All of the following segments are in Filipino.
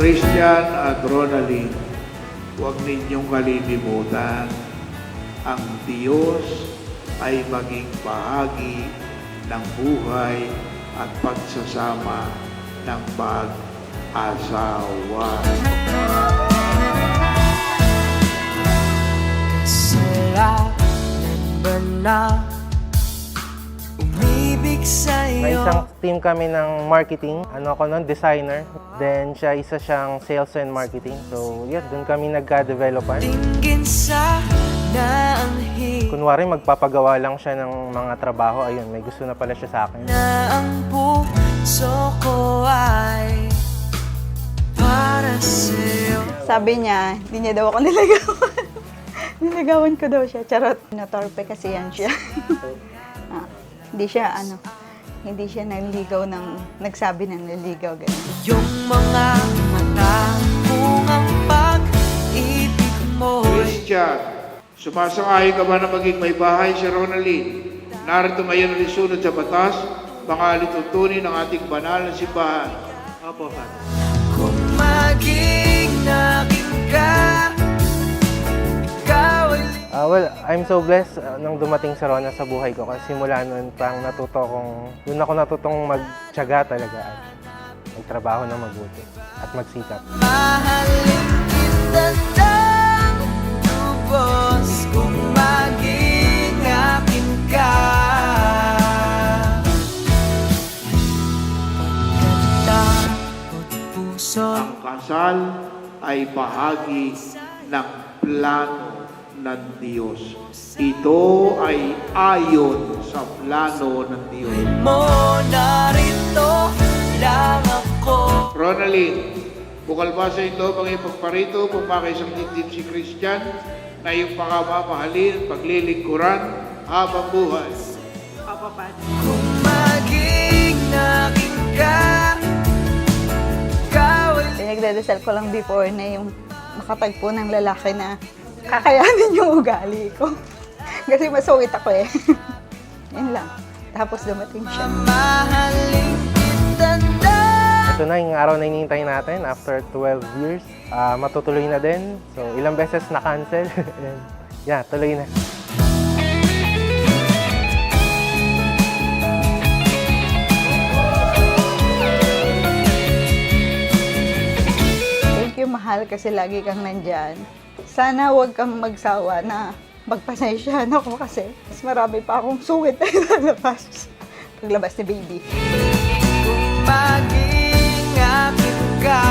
Christian at Ronaline, huwag ninyong kalilimutan, ang Diyos ay maging bahagi ng buhay at pagsasama ng mag-asawa. Kasalanan ba na umibig sa'yo? May isang team kami ng marketing. Ako nun, designer. Then, isa siyang sales and marketing. So, doon kami nagka-developan. Tingin sa naanhin Kunwari, magpapagawa lang siya ng mga trabaho. Ayun, may gusto na pala siya sa akin. na ang puso ko ay para sa'yo. Sabi niya, hindi niya daw ako nilagawan. Nilagawan ko daw siya. Charot. Natorpe kasi yan siya. Hindi siya nanligaw nagsabi ng naligaw. Ganun. Yung mga mata kung ang pag-ibig mo Christian, sumasang-ayon ka ba na maging may bahay si Ronaline? Narito ngayon ang isunod sa batas, mga lituntunin ng ating banal na simbahan. Opo, Father. kung maging naging ka, ikaw ay Well, I'm so blessed nang dumating sa Rona sa buhay ko. Kasi simula noon doon ako natutong magtiyaga talaga at magtrabaho ng mabuti at magsikap. mahalin kita ng lubos kung maging akin ka. Pagkatapot puso Ang kasal ay bahagi ng plano ng Diyos. Ito ay ayon sa plano ng Diyos. mo, narito lang ako. Ronaline, bukal ba sa ito pagparito, pumakisang dibdib si Christian na iyong pakamamahalin, paglilingkuran habang buhay? Kung maging naging ka, ikaw ay Pinagdadasal ko lang before na yung makatagpo ng lalaki na kakayanin yung ugali ko. Kasi masungit ako eh. Yun lang. Tapos dumating siya. mahalin kita na. Ito na yung araw na hinihintay natin after 12 years. Matutuloy na din. So, ilang beses na-cancel. Tuloy na. Thank you, mahal, kasi lagi kang nandyan. Sana huwag kang magsawa na magpasensyahan ako kasi mas marami pa akong sungit na ilalabas paglabas ni baby. Kung maging akin ka,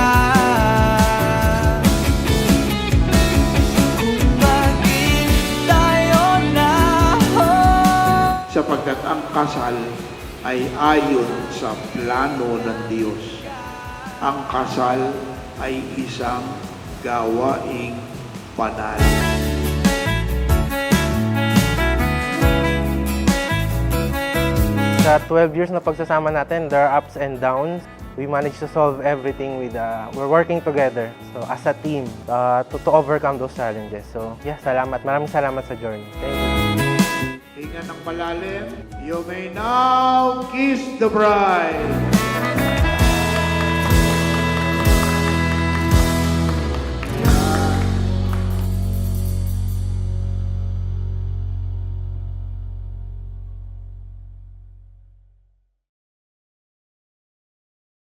kung maging tayo na, Sapagkat ang kasal ay ayon sa plano ng Diyos. Ang kasal ay isang gawaing banal. Sa 12 years na pagsasama natin, there are ups and downs. We managed to solve everything we're working together. So as a team, to overcome those challenges. So salamat. Maraming salamat sa journey. Thank you. Hinga ng malalim. You may now kiss the bride.